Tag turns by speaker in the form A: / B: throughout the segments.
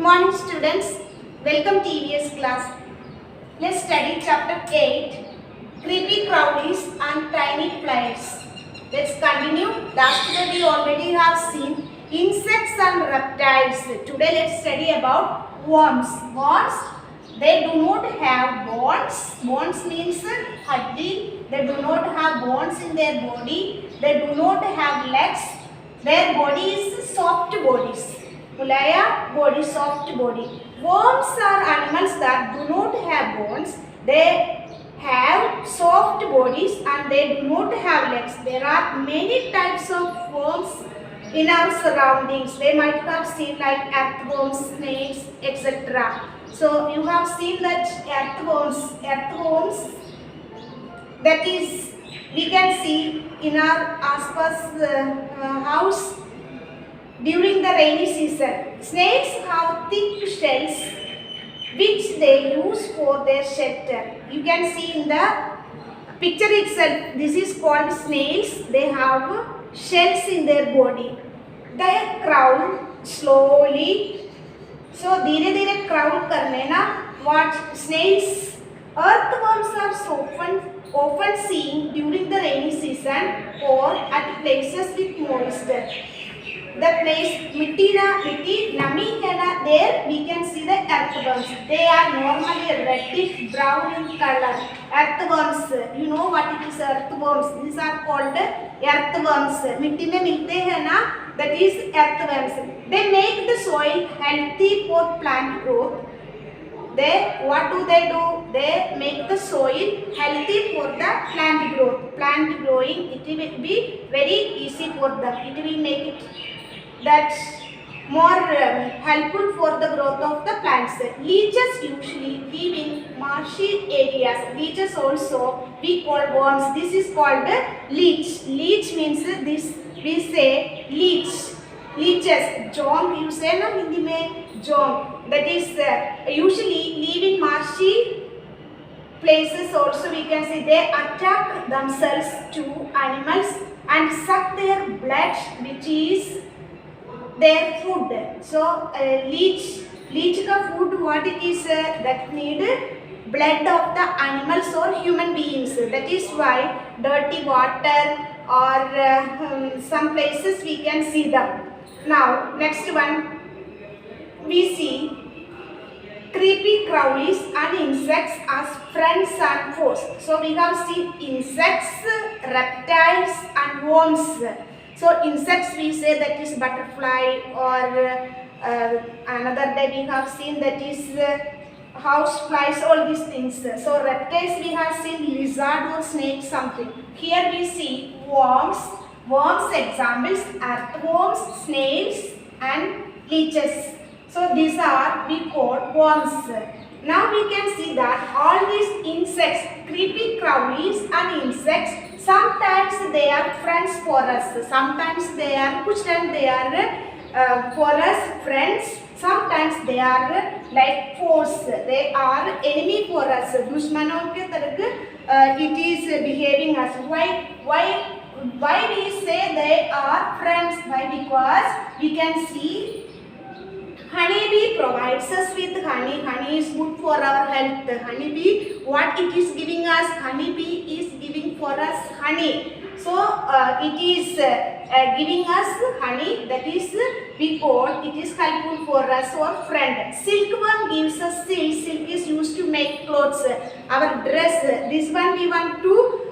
A: morning students, welcome to EVS class. Let's study chapter 8, creepy crawlies and tiny flies. Let's continue. Last day we already have seen insects and reptiles. Today let's study about worms. Worms, they do not have bones. Bones means haddi. They do not have bones in their body. They do not have legs. Their body is soft bodies. Mulaya body, soft body. Worms are animals that do not have bones. They have soft bodies and they do not have legs. There are many types of worms in our surroundings. They might have seen like earthworms, snakes, etc. So you have seen that earthworms that is we can see in our aspas house during the rainy season. Snakes have thick shells which they use for their shelter. You can see in the picture itself, this is called snails. They have shells in their body. They crawl slowly. So धीरे धीरे crawl करने ना what snails, earthworms are often seen during the rainy season or at places with moisture. The place mitti nami hai na, there we can see the earthworms. They are normally reddish brown in color. Earthworms, you know what it is earthworms. These are called earthworms. Mitti mein milte hai na, that is earthworms. They make the soil healthy for plant growth. What do? They make the soil healthy for the plant growth. Plant growing, it will be very easy for them. It will make it that's more helpful for the growth of the plants. Leeches usually live in marshy areas. Leeches also we call worms. This is called leech. Leech means this we say leech. Leeches. Jong you say na Hindi mein jong. That is usually live in marshy places. Also we can say they attack themselves to animals and suck their blood, which is their food. So leech ka food what it is that need blood of the animals or human beings. That is why dirty water or some places we can see them. Now next one we see creepy crawlies and insects as friends and foes. So we have seen insects, reptiles and worms. So insects we say that is butterfly or another day we have seen that is house flies, all these things. So reptiles we have seen lizard or snake something. Here we see worms. Worms examples earthworms, snails and leeches. So these are we call worms. Now we can see that all these insects, creepy crawlies and insects, sometimes they are friends for us. Sometimes they are pushed and they are for us friends. Sometimes they are like foes. They are enemy for us. Dushmanon ke tarah it is behaving as why we say they are friends? Why? Because we can see honeybee provides us with honey. Honey is good for our health. Honeybee, what it is giving us? Honeybee is giving for us honey. So it is giving us honey. That is we call it is helpful for us or friend. Silkworm gives us silk. Silk is used to make clothes. Our dress. This one we want to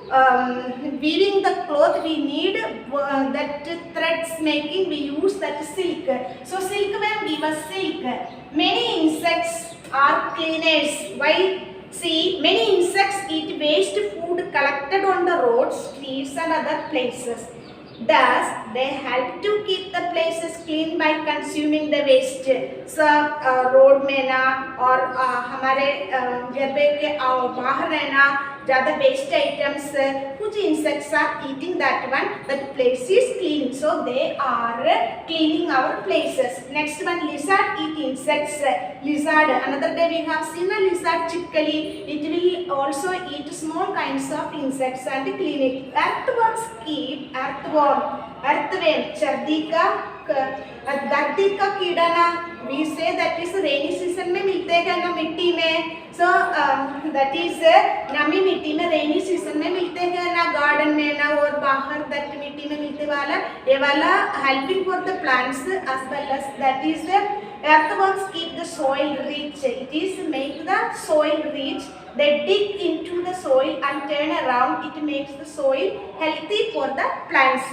A: weaving the cloth. We need that threads making. We use that silk. So silkworm give us silk. Many insects are cleaners. Why? See, many insects eat waste food collected on the roads, streets and other places. Thus, they help to keep the places clean by consuming the waste. So, road में ना और हमारे घर के बाहर रहना ज़्यादा waste items, कुछ insects are eating that one. That place is clean, so they are cleaning our places. Next one, lizard eat insects. Lizard, another day we have seen a lizard chipkali. It will also eat small kinds of insects and clean it. Earthworms keep earthworm, chardika धरती का कीड़ा ना, we say that is rainy season में मिलते हैं ना मिट्टी में, so that is नमी मिट्टी में rainy season में मिलते हैं ना, गार्डन में ना और बाहर that मिट्टी में मिलते वाला, ये वाला helping for the plants as well as that is earthworms keep the soil rich. It is make the soil rich. They dig into the soil and turn around. It makes the soil healthy for the plants.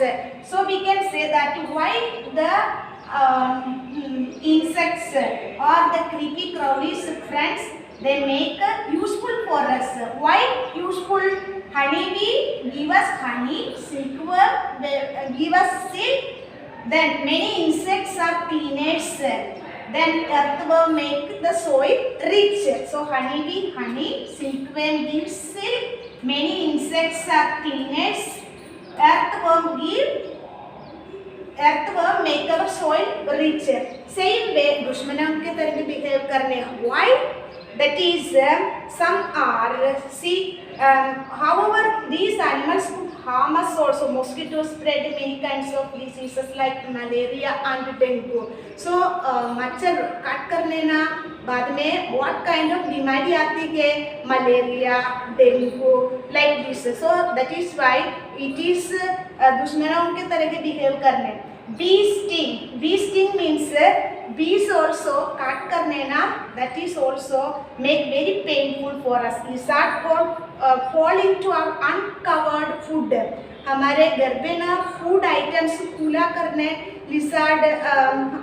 A: So we can say that why the insects or the creepy crawlies friends, they make useful for us. Why useful? Honeybee give us honey, silkworm give us silk. Then many insects are cleaners. Then earthworm make the soil rich. So honeybee honey, silkworm gives silk. Many insects are cleaners. Earthworm make our soil rich. Same way दुश्मनों के तरह behave करने. Why? That is some are however these animals could harm us also. Mosquitoes spread many kinds of diseases like malaria and dengue. So मच्छर काट करने ना बाद में what kind of बीमारी आती है, malaria, dengue like this. So that is why it is दुश्मनों के तरह के behave करने. Bee sting means bees also काट करने ना, that is also make very painful for us. Lizard fall into our uncovered food. हमारे घर पे ना food items खुला करने lizard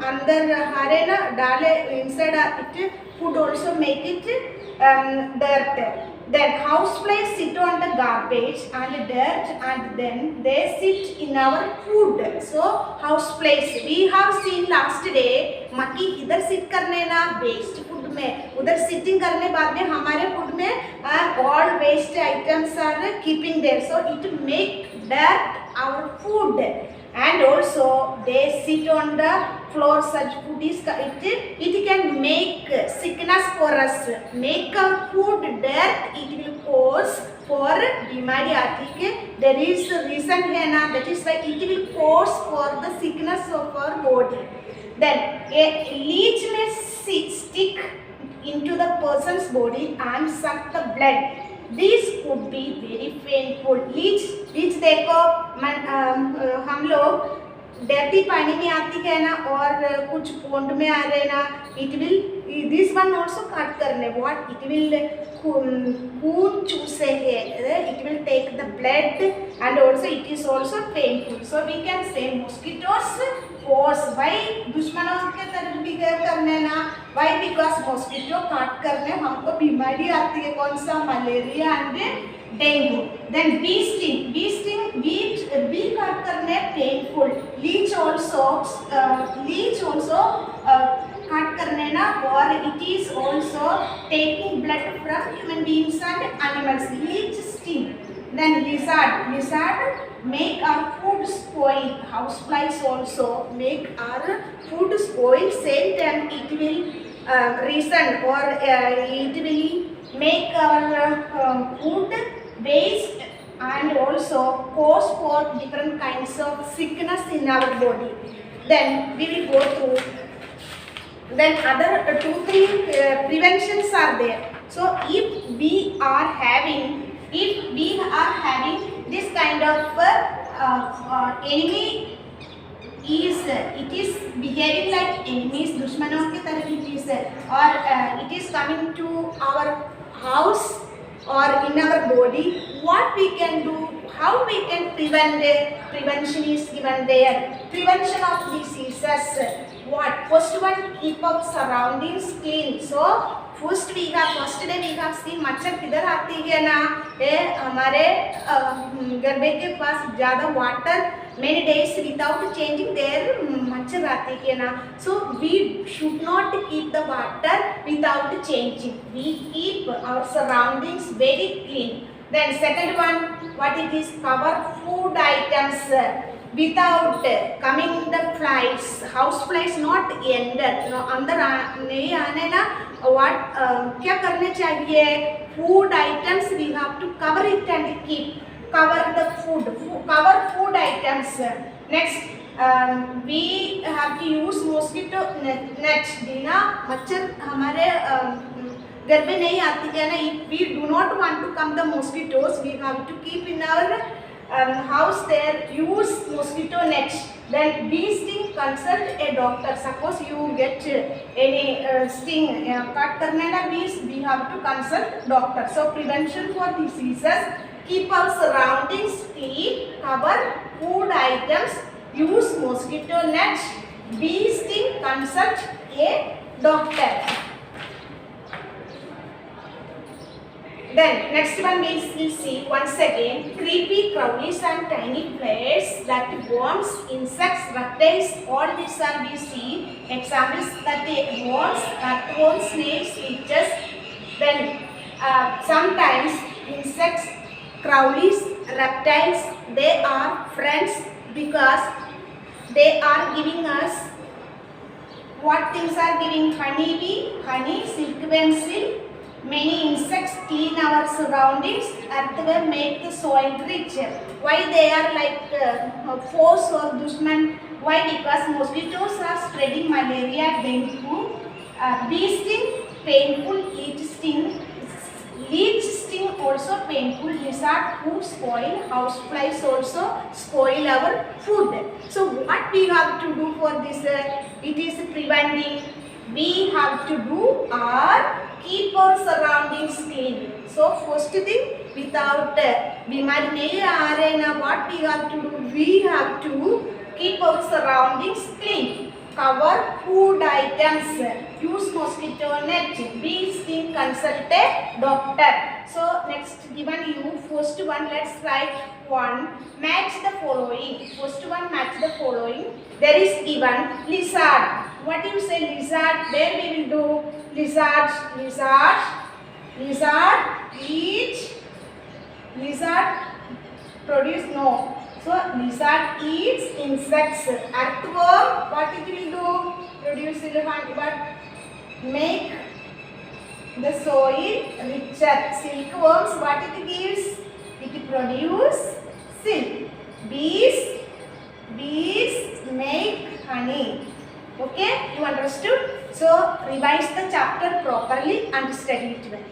A: अंदर हमारे ना डाले inside it, food also make it dirt. Then houseflies sit on the garbage and dirt and then they sit in our food. So houseflies we have seen last day, मक्खी इधर sit करने ना waste food में, उधर sitting करने बाद में हमारे food में all waste items are keeping there. So it make dirt our food. And also they sit on the floor. Such food is it can make sickness for us, make our food dirt. It will cause for बीमारी आती है. There is a reason है ना, that is why it will cause for the sickness of our body. Then a leech may stick into the person's body and suck the blood. These could be very painful. लीच देखो हम लोग dirty पानी में आती है ना और कुछ पोंड में आ रहे ना, it will this one also cut करने what it will खून चूसे है, it will take the blood and also it is also painful. So we can say mosquitoes cause. Why दुश्मनों के तरफ बिहेव करने ना, why because mosquito काट करने हमको बीमारी आती है, कौन सा, malaria and dengue. Then bee sting bee काट करने painful. Leech also काट करने ना, और it is also taking blood from human beings and animals. Leech sting. Then lizard make our food spoil. Houseflies also make our food spoil. Same time it will reason or it will make our food waste and also cause for different kinds of sickness in our body. Then we will go through. Then other 2-3 preventions are there. So if we are having this kind of enemy it is behaving like enemies, दुश्मनों की तरह it is, or it is coming to our house or in our body, what we can do, how we can prevent it. Prevention is given there. Prevention of diseases. What? First one, keep our surroundings clean. So first day we have seen मच्छर किधर आती है ना, हमारे गरबे के पास ज़्यादा water many days without changing their मच्छर आती है ना. So we should not keep the water without changing. We keep our surroundings very clean. Then second one, what it is, cover food items without coming the flies. House flies not enter, अंदर नहीं आने ना. What क्या करने चाहिए? Food items we have to cover it and keep. Cover the food. Cover food items. Next, we have to use mosquito net. बिना मच्छर हमारे घर पे नहीं आती है ना. If we do not want to come the mosquitoes, we have to keep in our house there, use mosquito net. Then bee sting, consult a doctor. Suppose you get any sting, cut करने ना bees, we have to consult doctor. So prevention for diseases: keep our surroundings clean, cover food items, use mosquito net, bee sting, consult a doctor. Then next one we'll see once again: creepy crawlies and tiny flies that worms, insects, reptiles. All these are we see examples that the worms, earthworms, snakes, leeches. Then sometimes insects, crawlies, reptiles, they are friends because they are giving us what things are giving: honeybee, honey, silkworm, silk. Many insects clean our surroundings. Earthworm make the soil rich. Why they are like foes or dushman? Why? Because mosquitoes are spreading malaria, dengue. Bee sting, painful. Leech sting also painful. Lizard food spoil. Houseflies also spoil our food. So what we have to do for this? It is preventing. We have to do or keep our surroundings clean. So first thing, without बीमारी नहीं आ रहे ना, what we have to do? We have to keep our surroundings clean. Cover food items. Use mosquito net. Bee sting, consult a doctor. So next given you first one, let's write one. Match the following. First one, match the following. There is given lizard. What do you say lizard? There we will do lizard, lizard, lizard, eat, lizard, produce, no. So lizard eats insects. Earthworm, what it will do? Produce silk, but make the soil richer. Silkworms, what it gives? It produce silk. Bees make honey. Okay, you understood? So revise the chapter properly and study it well.